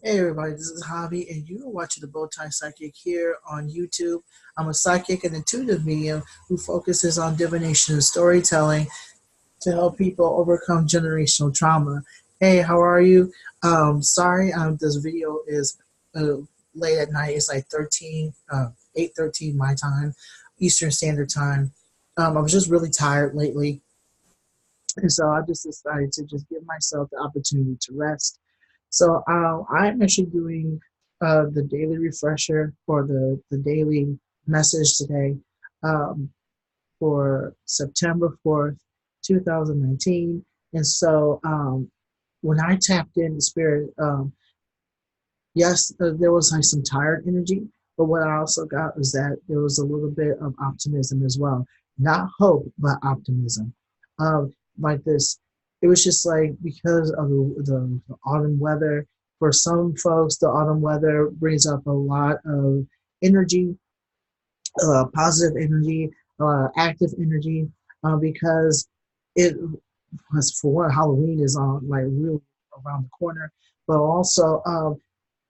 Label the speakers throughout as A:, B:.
A: Hey everybody, this is Javi, and you are watching the Bowtie Psychic here on YouTube. I'm a psychic and intuitive medium who focuses on divination and storytelling to help people overcome generational trauma. Hey, how are you? Sorry, this video is uh, late at night. It's like 8:13 my time, Eastern Standard Time. I was just really tired lately, and so I just decided to just give myself the opportunity to rest. So I'm actually doing the daily refresher for the daily message today um, for September 4th, 2019. And so when I tapped into spirit, yes, there was like some tired energy, but what I also got was that there was a little bit of optimism as well. Not hope, but optimism. Like this, it was just like because of the autumn weather. For some folks, the autumn weather brings up a lot of energy, positive energy, active energy, because it was for one, Halloween is on like really around the corner, but also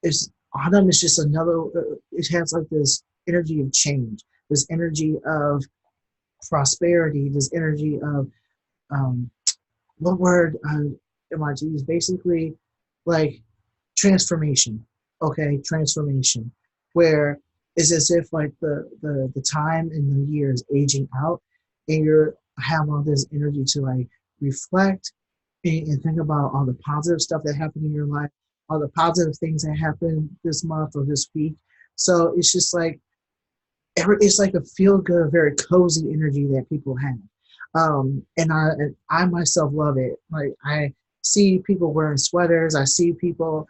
A: it's autumn is just another. It has like this energy of change, this energy of prosperity, this energy of um, what word am I to use? Basically, like transformation. Okay, transformation, where it's as if like the time in the year is aging out, and you're have all this energy to like reflect and think about all the positive stuff that happened in your life, all the positive things that happened this month or this week. So it's just like it's like a feel good, very cozy energy that people have. And I myself love it. Like I see people wearing sweaters. I see people,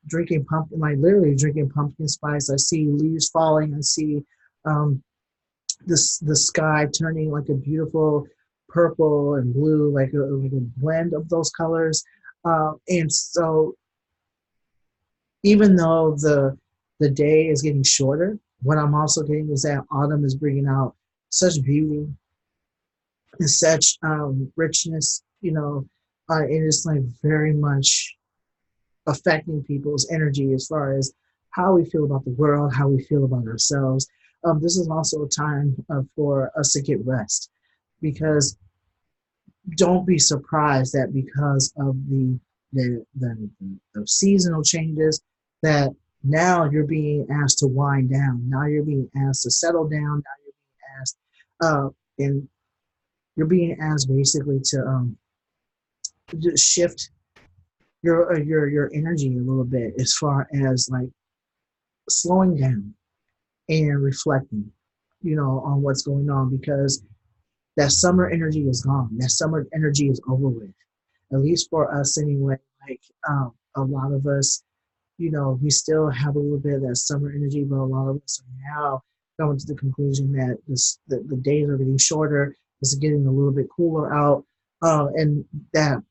A: drinking pumpkin, like literally drinking pumpkin spice. I see leaves falling. I see um, the sky turning like a beautiful purple and blue, like a blend of those colors. And so even though the day is getting shorter, what I'm also getting is that autumn is bringing out such beauty and such richness. It is like very much affecting people's energy as far as how we feel about the world, how we feel about ourselves. This is also a time for us to get rest because don't be surprised that because of the seasonal changes that now you're being asked to wind down. Now you're being asked to settle down. Now you're being asked, and you're being asked basically to just shift your energy a little bit as far as like slowing down and reflecting, on what's going on because that summer energy is gone. That summer energy is over with, at least for us anyway. Like a lot of us, we still have a little bit of that summer energy, but a lot of us are now coming to the conclusion that the days are getting shorter. It's getting a little bit cooler out, and that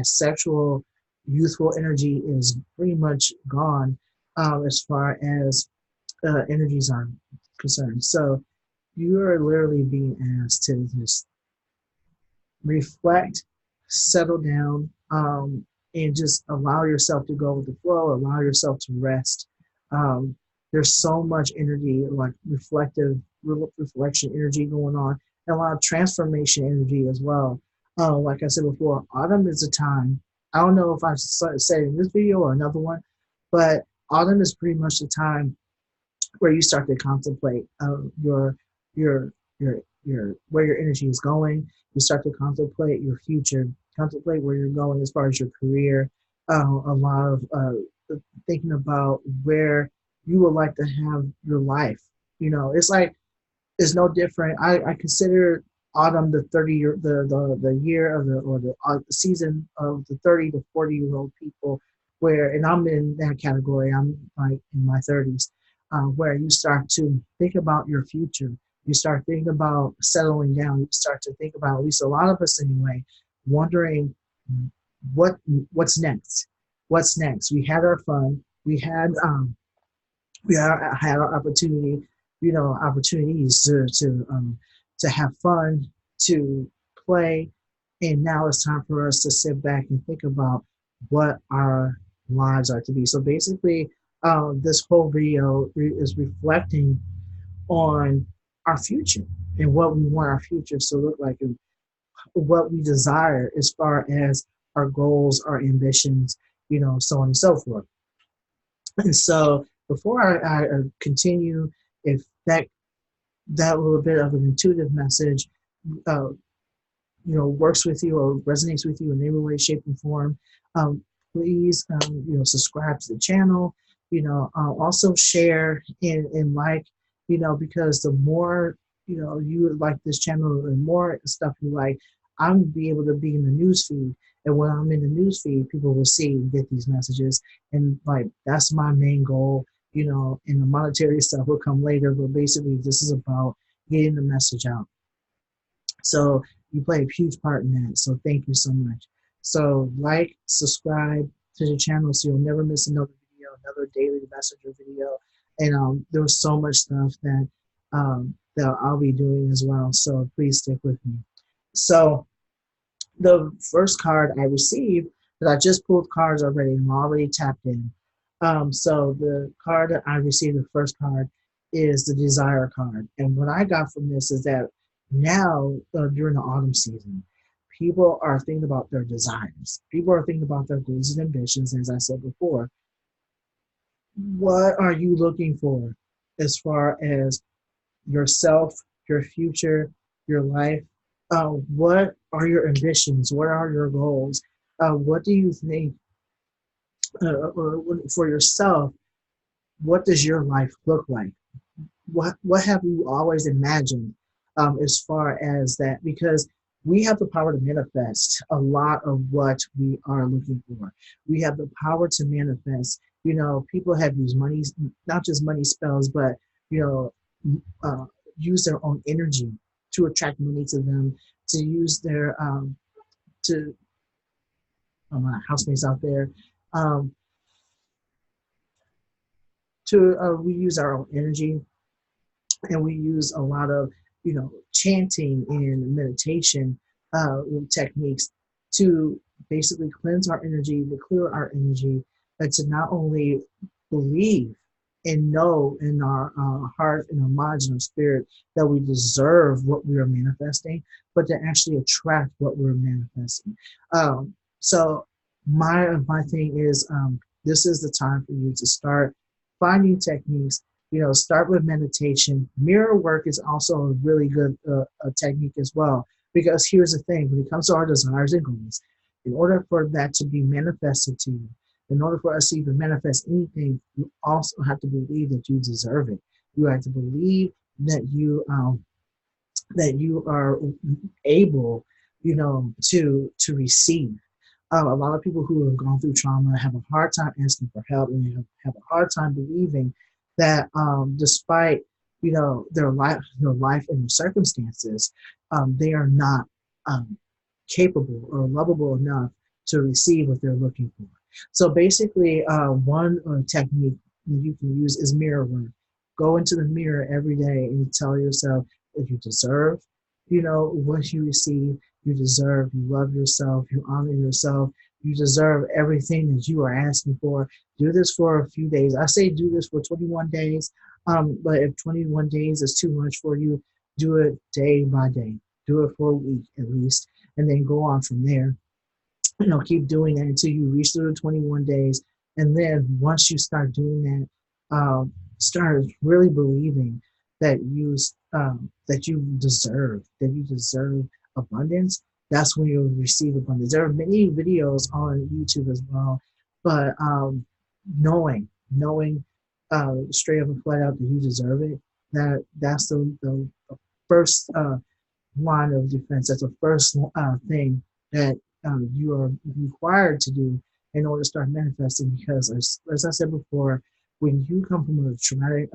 A: sexual, youthful energy is pretty much gone as far as energies are concerned. So you are literally being asked to just reflect, settle down, and just allow yourself to go with the flow, allow yourself to rest. Um, there's so much energy, like reflection energy going on, and a lot of transformation energy as well. Like I said before, autumn is a time. I don't know if I said in this video or another one, but autumn is pretty much the time where you start to contemplate your where your energy is going. You start to contemplate your future, contemplate where you're going as far as your career. A lot of thinking about where you would like to have your life. It's like it's no different. I consider autumn the 30 year the year of the season of the 30 to 40-year-old people where and I'm in that category. I'm like in my 30s, where you start to think about your future. You start thinking about settling down. You start to think about, at least a lot of us anyway, wondering what what's next. What's next? We had our fun. We had our opportunity, opportunities to have fun, to play, and now it's time for us to sit back and think about what our lives are to be. So basically, this whole video is reflecting on our future and what we want our future to look like, and what we desire as far as our goals, our ambitions, so on and so forth. And so before I continue, if that little bit of an intuitive message, uh, works with you or resonates with you in any way, shape, and form, please, subscribe to the channel. Also share and like, because the more you like this channel, and more stuff you like, I'm gonna be able to be in the news feed. And when I'm in the news feed, people will see and get these messages. And like that's my main goal. And the monetary stuff will come later. But basically, this is about getting the message out. So you play a huge part in that. So thank you so much. So like, subscribe to the channel so you'll never miss another video, another daily messenger video. And there was so much stuff that I'll be doing as well. So please stick with me. So the first card I received, that I just pulled cards already, I'm already tapped in. So the card that I received, the first card, is the Desire card. And what I got from this is that now, during the autumn season, people are thinking about their desires. People are thinking about their goals and ambitions, as I said before. What are you looking for as far as yourself, your future, your life? What are your ambitions? What are your goals? What do you think, or for yourself, what does your life look like? What have you always imagined, as far as that? Because we have the power to manifest a lot of what we are looking for. We have the power to manifest. People have used money, not just money spells, but you use their own energy to attract money to them, to use their to my housemates out there, um, to we use our own energy, and we use a lot of chanting and meditation techniques to basically cleanse our energy, to clear our energy, and to not only believe and know in our heart and our minds and our spirit that we deserve what we are manifesting, but to actually attract what we're manifesting. So my thing is, this is the time for you to start finding techniques. Start with meditation. Mirror work is also a really good technique as well, because here's the thing: when it comes to our desires and goals, in order for that to be manifested to you, in order for us to even manifest anything, you also have to believe that you deserve it. You have to believe that you are able, to receive. A lot of people who have gone through trauma have a hard time asking for help, and have a hard time believing that, despite their life and their circumstances, they are not capable or lovable enough to receive what they're looking for. So basically, one technique that you can use is mirror work. Go into the mirror every day and tell yourself that you deserve, what you receive. You deserve, you love yourself, you honor yourself, you deserve everything that you are asking for. Do this for a few days. I say do this for 21 days, but if 21 days is too much for you, do it day by day. Do it for a week at least, and then go on from there. Keep doing that until you reach through the 21 days. And then once you start doing that, start really believing that you deserve abundance. That's when you'll receive abundance. There are many videos on YouTube as well, but knowing straight up and flat out that you deserve it, that's the first line of defense. That's the first thing that you are required to do in order to start manifesting. Because as I said before, when you come from a traumatic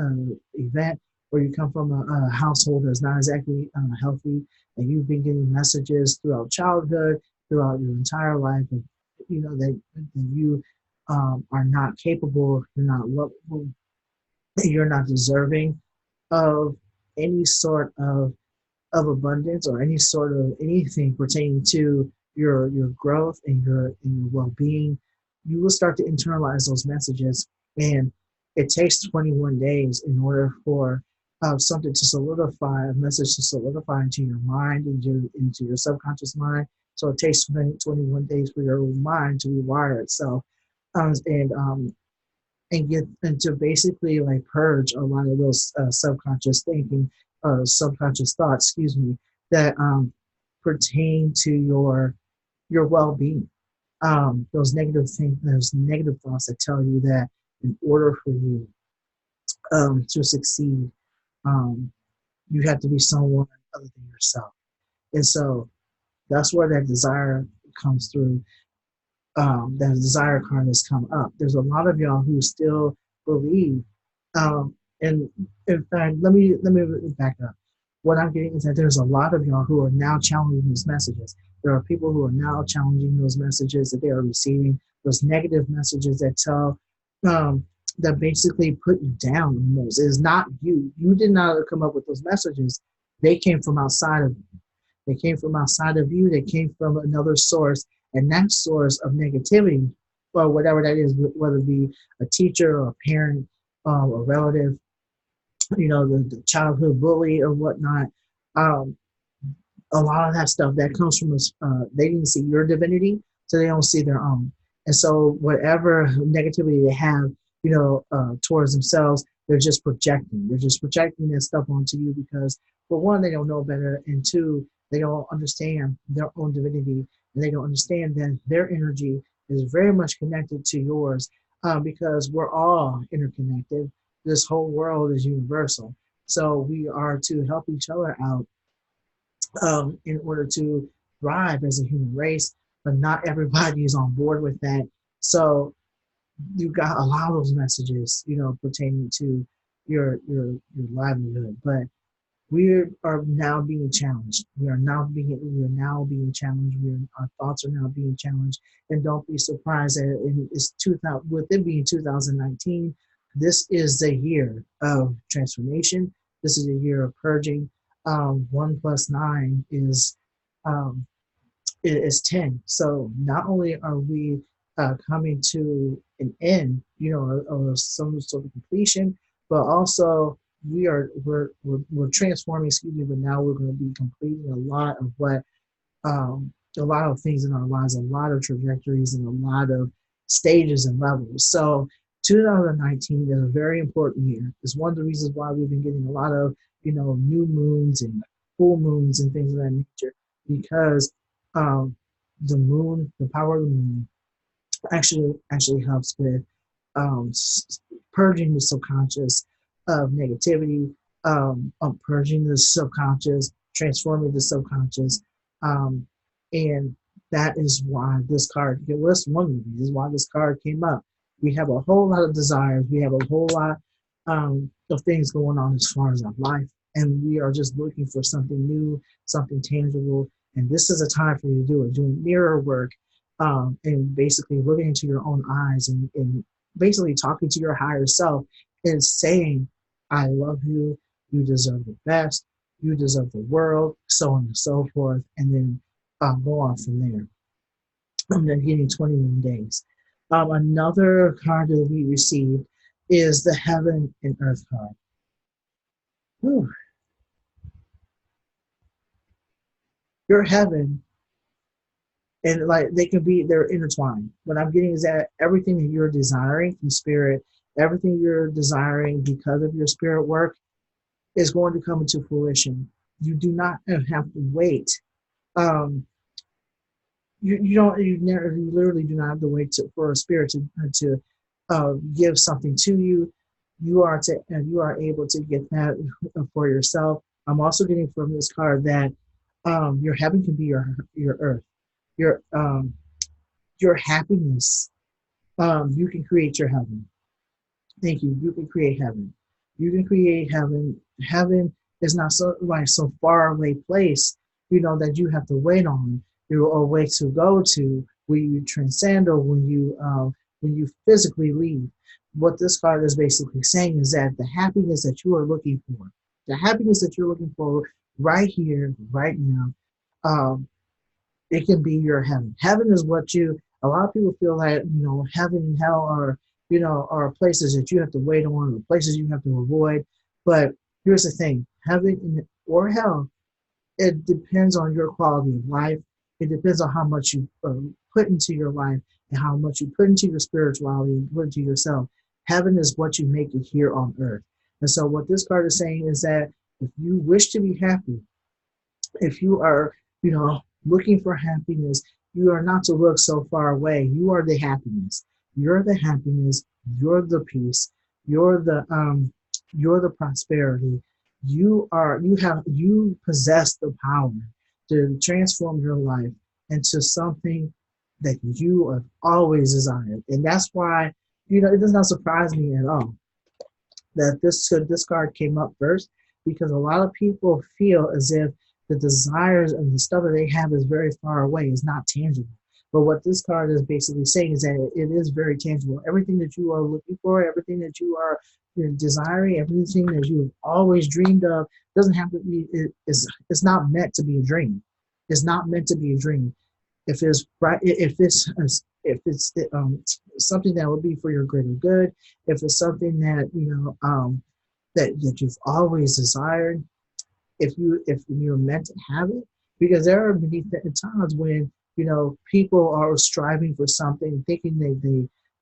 A: event, or you come from a household that's not exactly healthy, and you've been getting messages throughout childhood, throughout your entire life, and that you are not capable, you're not lovable, you're not deserving of any sort of abundance, or any sort of anything pertaining to your growth and your well-being, you will start to internalize those messages. And it takes 21 days in order for something to solidify, a message to solidify into your mind, into your subconscious mind. So it takes 21 days for your mind to rewire itself, and get and to basically like purge a lot of those subconscious thinking, subconscious thoughts, excuse me, that pertain to your well-being. Those negative things, those negative thoughts that tell you that in order for you to succeed, um, you have to be someone other than yourself. And so that's where that desire comes through. That desire card has come up. There's a lot of y'all who still believe, and in fact, let me back up. What I'm getting is that there's a lot of y'all who are now challenging these messages. There are people who are now challenging those messages that they are receiving, those negative messages that tell, that basically put you down almost. It is not you. You did not come up with those messages. They came from outside of you. They came from outside of you. They came from another source, and that source of negativity, or whatever that is, whether it be a teacher or a parent, a relative, the childhood bully or whatnot. Um, a lot of that stuff that comes from us, they didn't see your divinity, so they don't see their own. And so whatever negativity they have, towards themselves, they're just projecting. They're just projecting that stuff onto you because, for one, they don't know better, and two, they don't understand their own divinity, and they don't understand that their energy is very much connected to yours, because we're all interconnected. This whole world is universal. So we are to help each other out, in order to thrive as a human race, but not everybody is on board with that. So you got a lot of those messages, pertaining to your livelihood. But we are now being challenged. We are now being challenged. Our thoughts are now being challenged. And don't be surprised that it's 2000, with it being 2019, this is the year of transformation. This is a year of purging. 1 plus 9 um, is 10. So not only are we coming to an end, or some sort of completion, but also we're transforming. Excuse me, but now we're going to be completing a lot of a lot of things in our lives, a lot of trajectories, and a lot of stages and levels. So 2019 is a very important year. It's one of the reasons why we've been getting a lot of new moons and full moons and things of that nature, because um, the moon, the power of the moon, actually helps with um, purging the subconscious of negativity, purging the subconscious, transforming the subconscious, um, and that is why this card. What's one of the reasons why this card came up? We have a whole lot of desires. We have a whole lot of things going on as far as our life, and we are just looking for something new, something tangible. And this is a time for you to do it, doing mirror work, and basically looking into your own eyes, and basically talking to your higher self and saying, I love you, you deserve the best, you deserve the world, so on and so forth, and then go on from there. I'm then getting 21 days. Another card that we received is the Heaven and Earth card. Whew. Your heaven, and like they're intertwined. What I'm getting is that everything that you're desiring from spirit, everything you're desiring because of your spirit work, is going to come into fruition. You do not have to wait. Um, you don't you, never, you literally do not have to wait for a spirit to give something to you. You are able to get that for yourself. I'm also getting from this card that your heaven can be your earth, your your happiness. You can create your heaven. Thank you. You can create heaven. You can create heaven. Heaven is not so far away place, that you have to wait on, or wait to go to when you transcend, or when you physically leave. What this card is basically saying is that the happiness that you are looking for, the happiness that you're looking for right here, right now, um, it can be your heaven. Heaven is what you A lot of people feel that, heaven and hell are places that you have to wait on, or places you have to avoid. But here's the thing: heaven or hell, it depends on your quality of life. It depends on how much you put into your life, and how much you put into your spirituality and put into yourself. Heaven is what you make it here on earth. And so, what this card is saying is that if you wish to be happy, if you are, looking for happiness, you are not to look so far away. You are the happiness. You're the happiness. You're the peace. You're the prosperity. You possess the power to transform your life into something that you have always desired. And that's why, it does not surprise me at all that this card came up first, because a lot of people feel as if the desires and the stuff that they have is very far away, is not tangible. But what this card is basically saying is that it is very tangible. Everything that you are looking for, everything that you're desiring, everything that you've always dreamed of, doesn't have to be. It's not meant to be a dream. It's not meant to be a dream. If it's right, if it's something that will be for your greater good, if it's something that that you've always desired, if you're meant to have it, because there are many times when people are striving for something, thinking they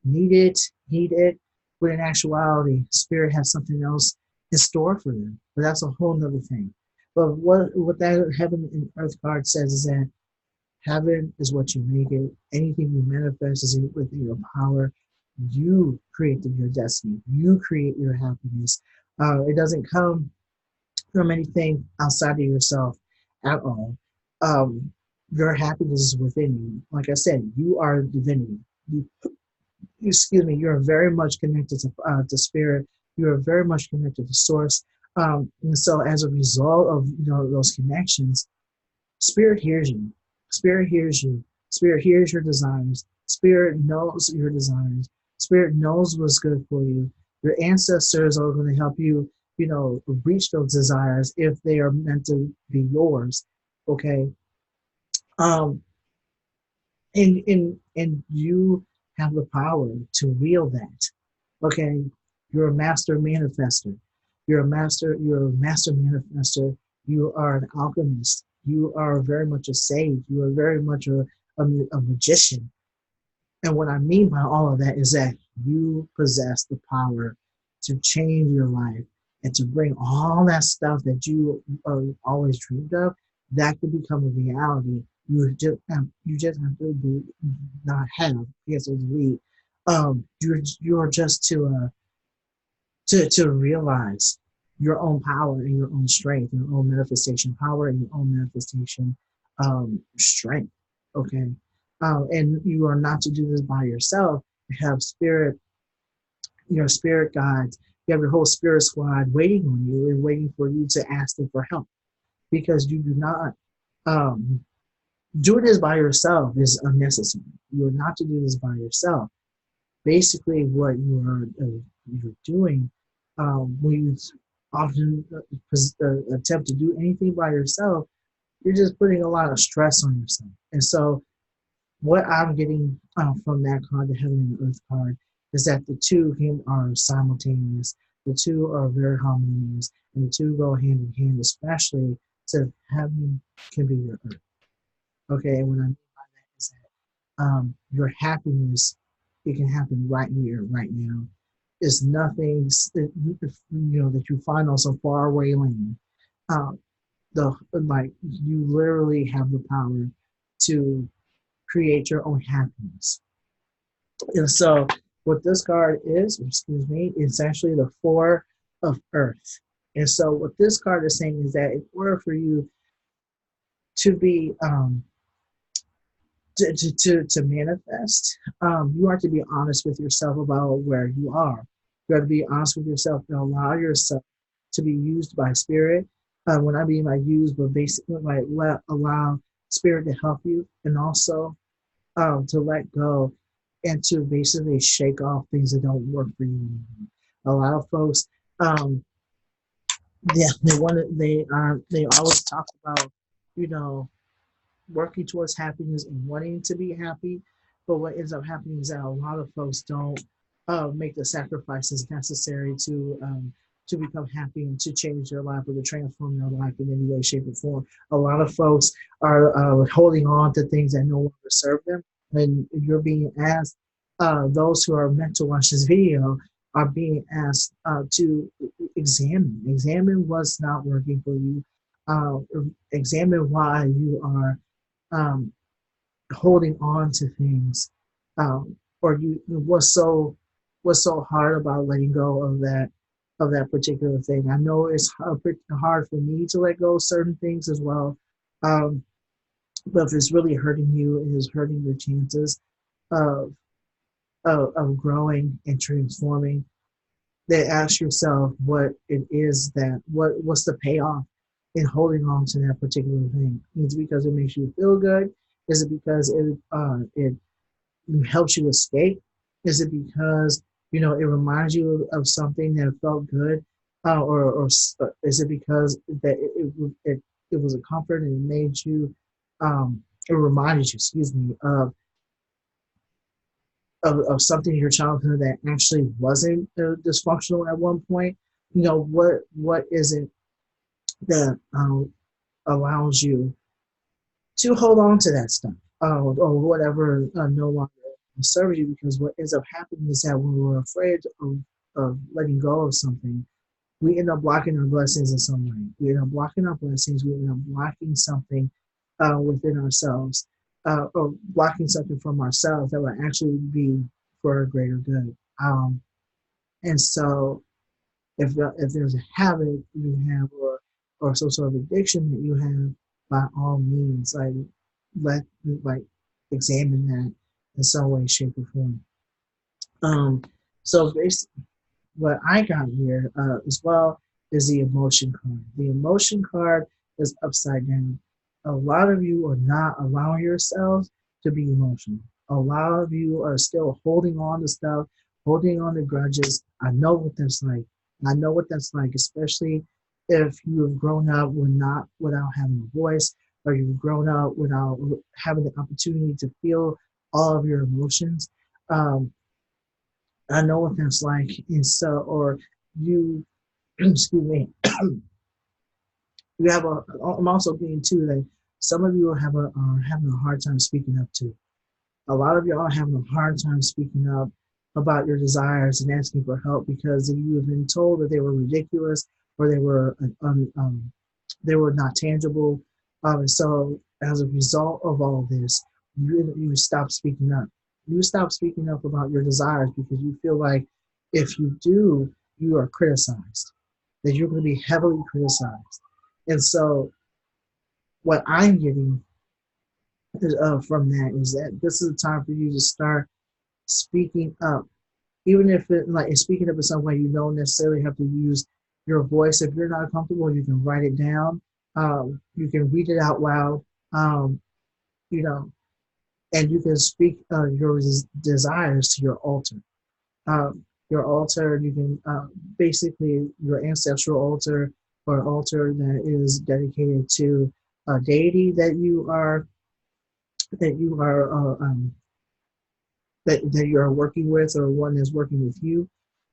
A: need it, but in actuality, spirit has something else in store for them. But that's a whole nother thing. But what that heaven and earth card says is that heaven is what you make it. Anything you manifest is within your power. You create your destiny. You create your happiness. It doesn't come from anything outside of yourself at all. Um, your happiness is within you. Like I said, you are divinity. You, excuse me. You are very much connected to spirit. You are very much connected to source. And so, as a result of those connections, spirit hears you. Spirit hears you. Spirit hears your desires. Spirit knows your desires. Spirit knows what's good for you. Your ancestors are going to help you, reach those desires if they are meant to be yours. Okay. Um, and you have the power to wield that. Okay. You're a master manifester. You're a master manifester. You are an alchemist. You are very much a sage. You are very much a magician. And what I mean by all of that is that you possess the power to change your life and to bring all that stuff that you always dreamed of, that could become a reality. You just have to not have. Yes, believe. You're just to realize your own power and your own strength, your own manifestation power and your own manifestation strength. Okay. And you are not to do this by yourself. You have your spirit guides, you have your whole spirit squad waiting on you and waiting for you to ask them for help, because you do not um, doing this by yourself is unnecessary. You are not to do this by yourself. Basically, what you're doing when you often attempt to do anything by yourself, you're just putting a lot of stress on yourself. And so, what I'm getting from that card, the Heaven and Earth card, is that the two are simultaneous. The two are very harmonious, and the two go hand in hand, especially to heaven can be your earth. Okay, and what I mean by that is that your happiness, it can happen right here, right now. It's nothing that you find on some faraway land. Um, you literally have the power to create your own happiness. And so, what this card is, excuse me, it's actually the Four of Earth. And so, what this card is saying is that in order for you to be to manifest, you are to be honest with yourself about where you are. You have to be honest with yourself and allow yourself to be used by spirit. When I mean by used, but basically like allow spirit to help you, and also to let go and to basically shake off things that don't work for you anymore. A lot of folks, um, yeah, they always talk about, you know, working towards happiness and wanting to be happy, But what ends up happening is that a lot of folks don't make the sacrifices necessary to become happy and to change their life or to transform their life in any way, shape, or form. A lot of folks are holding on to things that no longer serve them. And you're being asked, those who are meant to watch this video are being asked to examine what's not working for you, uh, examine why you are um, holding on to things, or you what's so hard about letting go of that particular thing. I know it's hard for me to let go of certain things as well, um, but if it's really hurting you, it is hurting your chances of of growing and transforming. Then ask yourself what it is that what's the payoff in holding on to that particular thing. Is it because it makes you feel good? Is it because it helps you escape? Is it because it reminds you of something that felt good, or is it because that it was a comfort and it made you, it reminded you, excuse me, of something in your childhood that actually wasn't dysfunctional at one point? What is it that allows you to hold on to that stuff, or whatever no longer serves you? Because what ends up happening is that when we're afraid of letting go of something, we end up blocking our blessings in some way. We end up blocking our blessings. We end up blocking something within ourselves, or blocking something from ourselves that would actually be for a greater good. And so, if there's a habit you have, or some sort of addiction that you have, by all means, let like examine that in some way, shape, or form. Um, so basically, what I got here as well is the emotion card. The emotion card is upside down. A lot of you are not allowing yourselves to be emotional. A lot of you are still holding on to stuff, holding on to grudges. I know what that's like. I know what that's like, especially if you have grown up without having a voice, or you've grown up without having the opportunity to feel all of your emotions. Um, I know what that's like. And so, or you, excuse me, you have a, I'm also getting too that some of you are having a hard time speaking up too. A lot of y'all are having a hard time speaking up about your desires and asking for help because you have been told that they were ridiculous, or they were not tangible. And so, as a result of all of this, you stop speaking up. You stop speaking up about your desires because you feel like if you do, you are criticized, that you're going to be heavily criticized. And so, what I'm getting from that is that this is a time for you to start speaking up, even if it like speaking up in some way. You don't necessarily have to use your voice. If you're not comfortable, you can write it down. You can read it out loud. Um, you know, and you can speak your desires to your altar. Your altar, you can basically your ancestral altar, or an altar that is dedicated to a deity that you are that you are working with, or one that's working with you.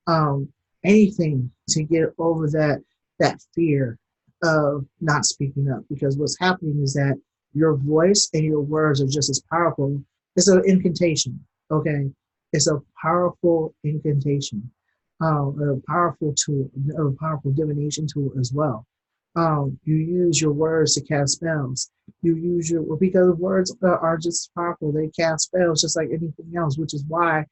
A: um, Anything to get over that fear of not speaking up, because what's happening is that your voice and your words are just as powerful. It's an incantation. Okay, it's a powerful incantation, a powerful tool, a powerful divination tool as well. You use your words to cast spells. You use your, because words are just powerful. They cast spells just like anything else, which is why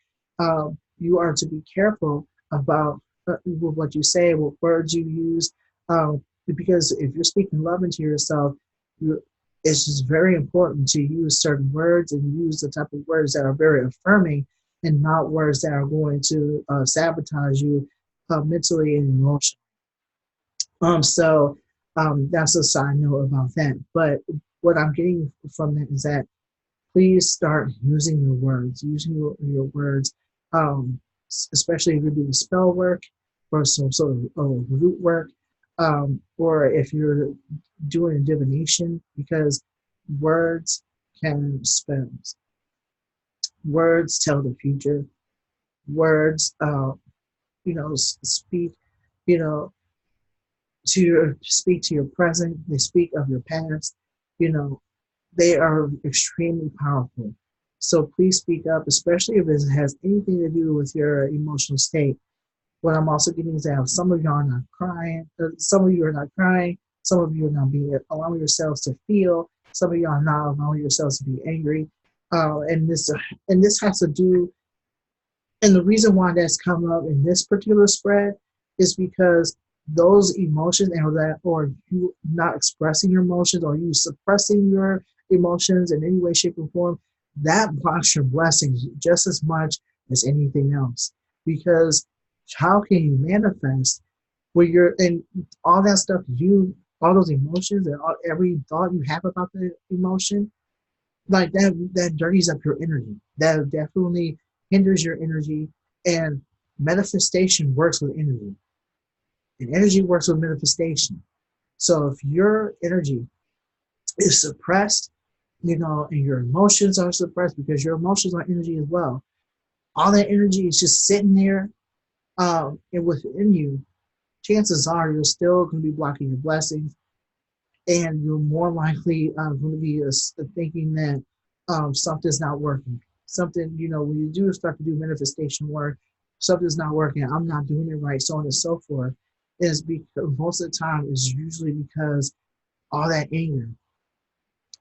A: you are to be careful about what you say, what words you use, because if you're speaking love into yourself, you, it's just very important to use certain words, and use the type of words that are very affirming, and not words that are going to sabotage you mentally and emotionally. That's a side note about that. But what I'm getting from that is that please start using your words, using your words, um, especially if you're doing spell work or some sort of root work, or if you're doing divination, because words can spells. Words tell the future. Words, speak, you know, speak to your present. They speak of your past. You know, they are extremely powerful. So please speak up, especially if it has anything to do with your emotional state. What I'm also getting is that some of y'all are not crying. Some of you are not crying. Some of you are not being allowing yourselves to feel. Some of y'all are not allowing yourselves to be angry. And this has to do. And the reason why that's come up in this particular spread is because those emotions and that, or you not expressing your emotions, or you suppressing your emotions in any way, shape, or form, that blocks your blessings just as much as anything else. Because how can you manifest when you're in all that stuff, all those emotions and every thought you have about the emotion, like that dirties up your energy. That definitely hinders your energy. And manifestation works with energy, and energy works with manifestation. So if your energy is suppressed, and your emotions are suppressed, because your emotions are energy as well, all that energy is just sitting there, and within you, chances are you're still going to be blocking your blessings, and you're more likely going to be thinking that something's not working. Something, when you do start to do manifestation work, something's not working. I'm not doing it right, so on and so forth. Is because most of the time is usually because all that anger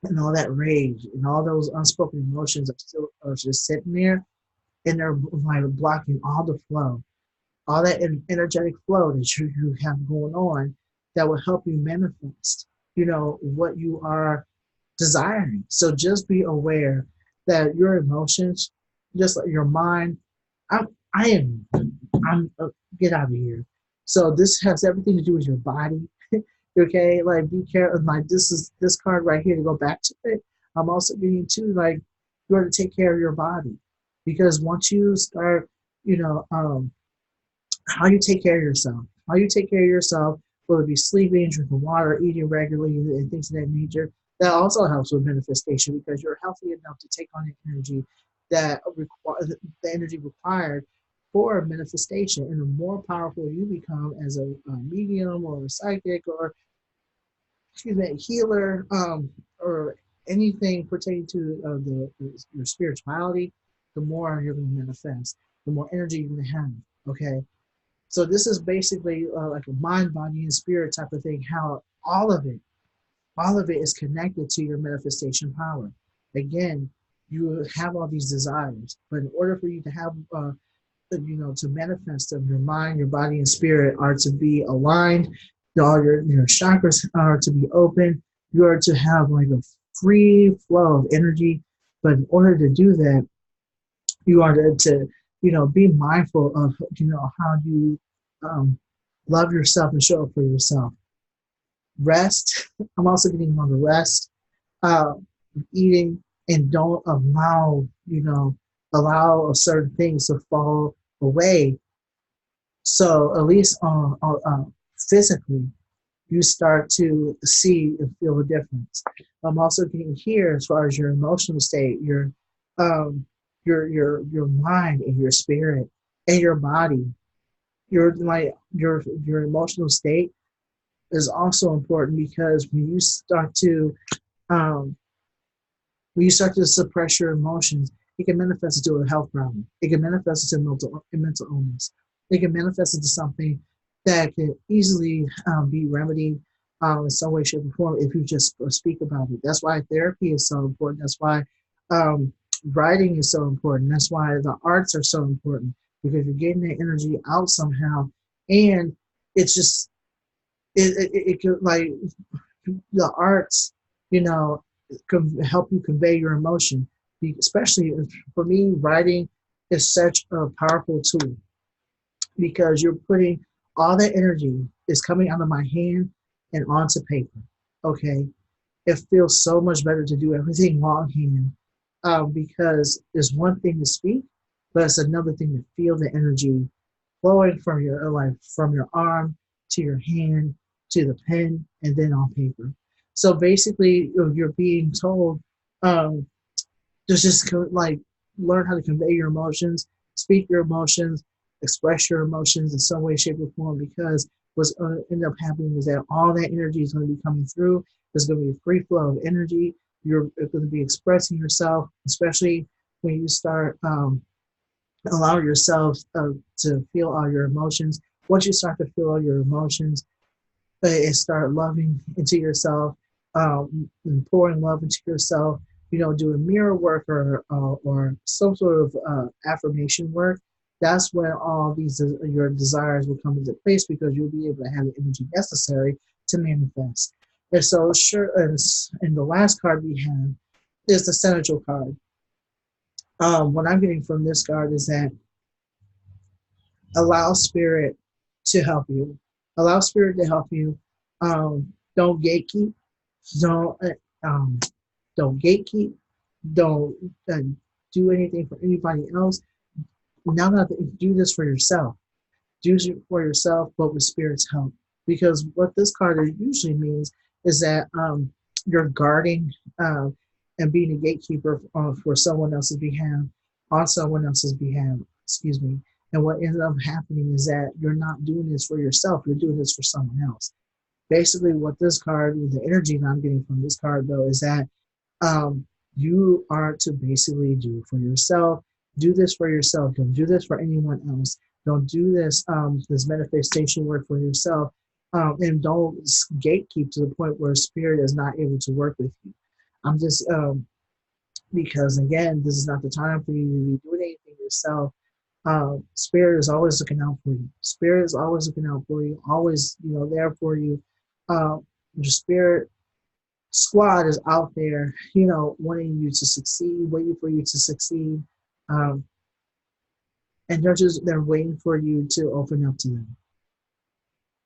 A: and all that rage and all those unspoken emotions are just sitting there, and they're like blocking all the flow, all that energetic flow that you have going on, that will help you manifest, what you are desiring. So just be aware that your emotions, just like your mind, I'm, I am, I'm, get out of here. So this has everything to do with your body. Okay, like be careful. Like this card right here, to go back to it. I'm also getting to, like, you are to take care of your body, because once you start, you know, how you take care of yourself, whether it be sleeping, drinking water, eating regularly, and things of that nature, that also helps with manifestation, because you're healthy enough to take on the energy the energy required for manifestation. And the more powerful you become as a medium or a psychic, or excuse me, a healer, or anything pertaining to your spirituality, the more you're going to manifest, the more energy you're going to have. Okay, so this is basically like a mind, body, and spirit type of thing. How all of it is connected to your manifestation power. Again, you have all these desires, but in order for you to have, to manifest them, your mind, your body, and spirit are to be aligned. All your chakras are to be open. You are to have like a free flow of energy. But in order to do that, you are to be mindful of how you um, love yourself and show up for yourself. Rest. I'm also getting on the rest, uh, eating, and don't allow certain things to fall away. So at least physically, you start to see and feel a difference. I'm also getting here as far as your emotional state, um, your mind and your spirit and your body. Your emotional state is also important, because um, when you start to suppress your emotions, it can manifest into a health problem. It can manifest into mental illness. It can manifest into something that can easily be remedied in some way, shape, or form if you just speak about it. That's why therapy is so important. That's why um, writing is so important. That's why the arts are so important, because you're getting that energy out somehow, and it's just it could, like, the arts, you know, can help you convey your emotion. Especially for me, writing is such a powerful tool, because you're putting all that energy is coming out of my hand and onto paper. Okay, it feels so much better to do everything longhand, because it's one thing to speak, but it's another thing to feel the energy flowing from your arm to your hand to the pen and then on paper. So basically, you're being told, there's just like learn how to convey your emotions, speak your emotions, express your emotions in some way, shape, or form. Because what's going to end up happening is that all that energy is going to be coming through. There's going to be a free flow of energy. You're going to be expressing yourself, especially when you start allow yourself to feel all your emotions. Once you start to feel all your emotions, and start loving into yourself, and pouring love into yourself. Doing mirror work or some sort of affirmation work. That's when all these your desires will come into place because you'll be able to have the energy necessary to manifest. And so, sure, and the last card we have is the Senegal card. What I'm getting from this card is that allow spirit to help you. Allow spirit to help you. Don't gatekeep. Don't um, don't gatekeep. Don't uh, do anything for anybody else. Now that do this for yourself. Do it for yourself, but with spirit's help. Because what this card usually means is that you're guarding and being a gatekeeper for someone else's behalf, on someone else's behalf. Excuse me. And what ends up happening is that you're not doing this for yourself. You're doing this for someone else. Basically, what this card, the energy that I'm getting from this card, though, is that um, you are to basically do for yourself. Do this for yourself. Don't do this for anyone else. Don't do this manifestation work for yourself, and don't gatekeep to the point where spirit is not able to work with you. I'm just because again, this is not the time for you to be doing anything yourself. Spirit is always looking out for you. Spirit is always looking out for you. Always, there for you. Your spirit squad is out there, wanting you to succeed, waiting for you to succeed, um, and they're waiting for you to open up to them.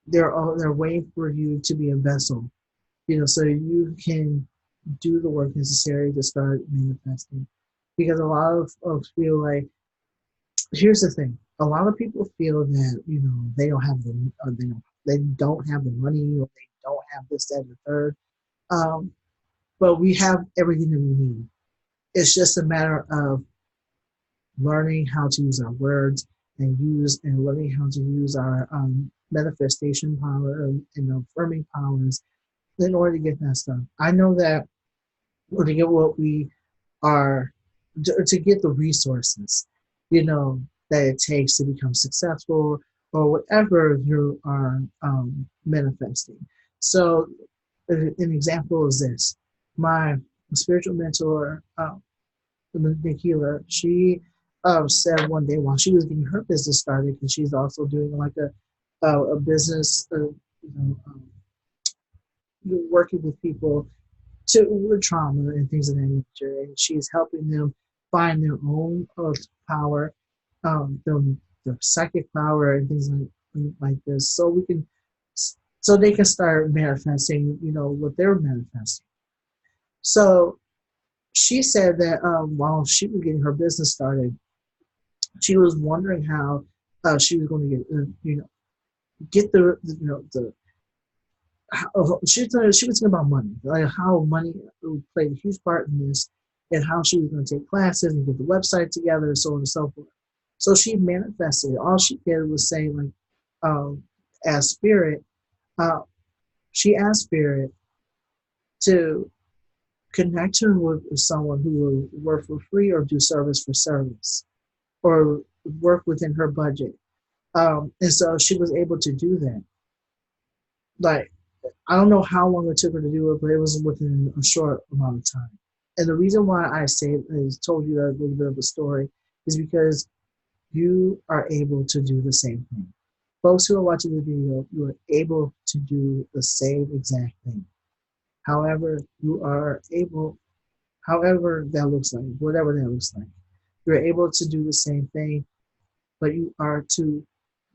A: They're waiting for you to be a vessel, so you can do the work necessary to start manifesting. Because a lot of feel like here's the thing: a lot of people feel that they don't have they don't have the money or they don't have this, that, and the third. Um, but we have everything that we need. It's just a matter of learning how to use our words and learning how to use our manifestation power and affirming powers in order to get that stuff. I know that or to get what we are to get the resources, that it takes to become successful or whatever you are manifesting. So, an example is this: my spiritual mentor, Nikila, she said one day while she was getting her business started, because she's also doing like a business, working with people with trauma and things of that nature, and she's helping them find their own power, their psychic power and things like this, so they can start manifesting, what they're manifesting. So she said that while she was getting her business started, she was wondering how she was going to get the she was thinking about money, like how money played a huge part in this, and how she was going to take classes and get the website together, and so on and so forth. So she manifested it. All she did was say, like, as spirit, uh, she asked spirit to connect her with someone who will work for free or do service for service or work within her budget. And so she was able to do that. Like, I don't know how long it took her to do it, but it was within a short amount of time. And the reason why I say is told you that little bit of a story is because you are able to do the same thing. Folks who are watching the video, you are able to do the same exact thing. However, you are able, however that looks like, whatever that looks like, you're able to do the same thing, but you are to,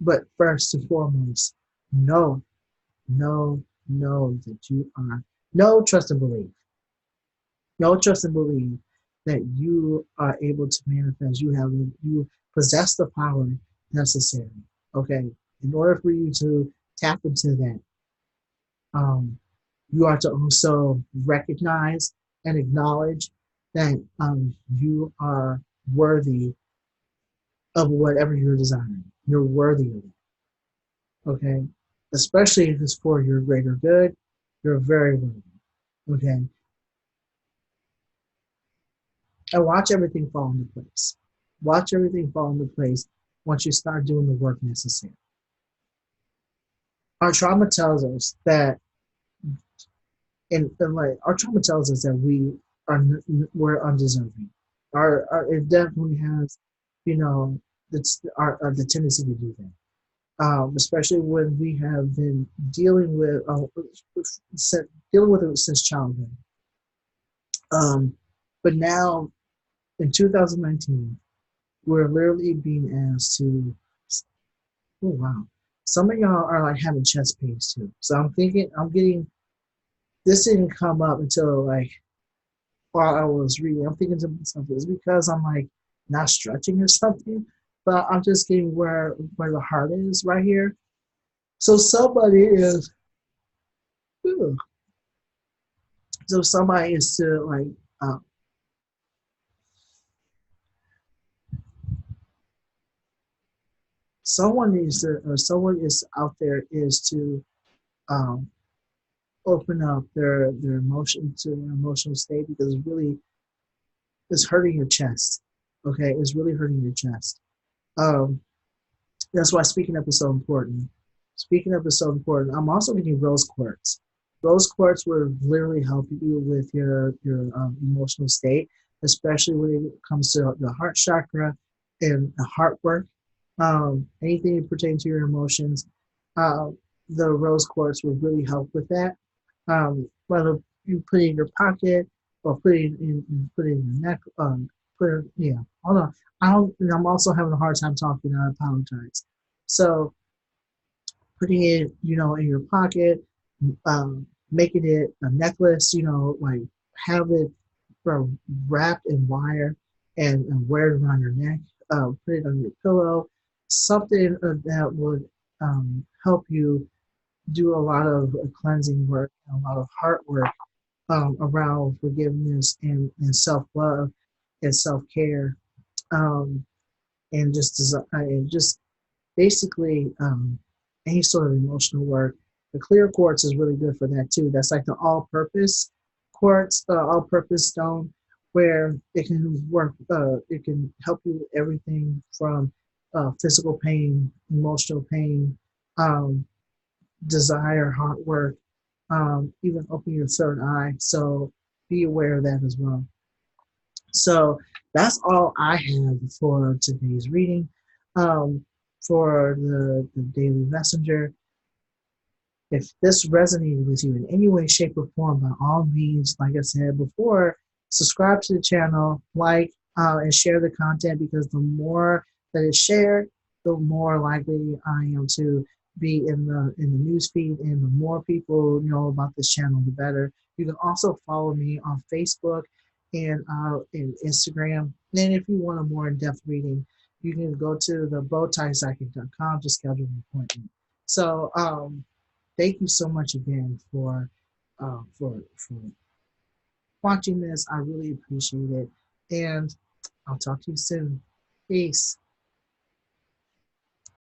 A: but first and foremost, know, know that you are, know, trust, and believe. Know, trust, and believe that you are able to manifest. You possess the power necessary. Okay, in order for you to tap into that, um, you are to also recognize and acknowledge that you are worthy of whatever you're desiring. You're worthy of it. Okay? Especially if it's for your greater good, you're very worthy. Okay? And watch everything fall into place. Watch everything fall into place once you start doing the work necessary. Our trauma tells us that, and like our trauma tells us that we're undeserving. It definitely has, you know, the tendency to do that. Especially when we have been dealing with it since childhood. Um, but now in 2019, we're literally being asked to. Oh wow, some of y'all are like having chest pains too. So I'm thinking I'm getting this didn't come up until like while I was reading. I'm thinking to myself, it's because I'm like not stretching or something, but I'm just getting where the heart is right here. So somebody is. So somebody is to like someone needs to or someone is out there is to um, open up their emotion to their emotional state because it's hurting your chest. Okay, it's really hurting your chest. Um, that's why speaking up is so important. Speaking up is so important. I'm also getting rose quartz. Rose quartz will literally help you with your emotional state, especially when it comes to the heart chakra and the heart work. Anything pertaining to your emotions, uh, the rose quartz will really help with that. Whether you put it in your pocket or put it in your neck, yeah. Hold on, I'm also having a hard time talking. I apologize. So putting it, in your pocket, making it a necklace, like have it wrapped in wire and wear it around your neck, put it on your pillow, something that would help you do a lot of cleansing work, a lot of heart work around forgiveness and self love and self care, um, and just basically any sort of emotional work. The clear quartz is really good for that too. That's like the all-purpose quartz, all-purpose stone, where it can work. It can help you with everything from physical pain, emotional pain, um, desire, heart work, even open your third eye. So be aware of that as well. So that's all I have for today's reading. Um, for the Daily Messenger. If this resonated with you in any way, shape, or form, by all means, like I said before, subscribe to the channel, like, and share the content because the more that is shared, the more likely I am to be in the news feed, and the more people know about this channel, the better. You can also follow me on Facebook and Instagram. And if you want a more in-depth reading, you can go to the bowtiepsychic.com to schedule an appointment. So, thank you so much again for watching this. I really appreciate it, and I'll talk to you soon. Peace.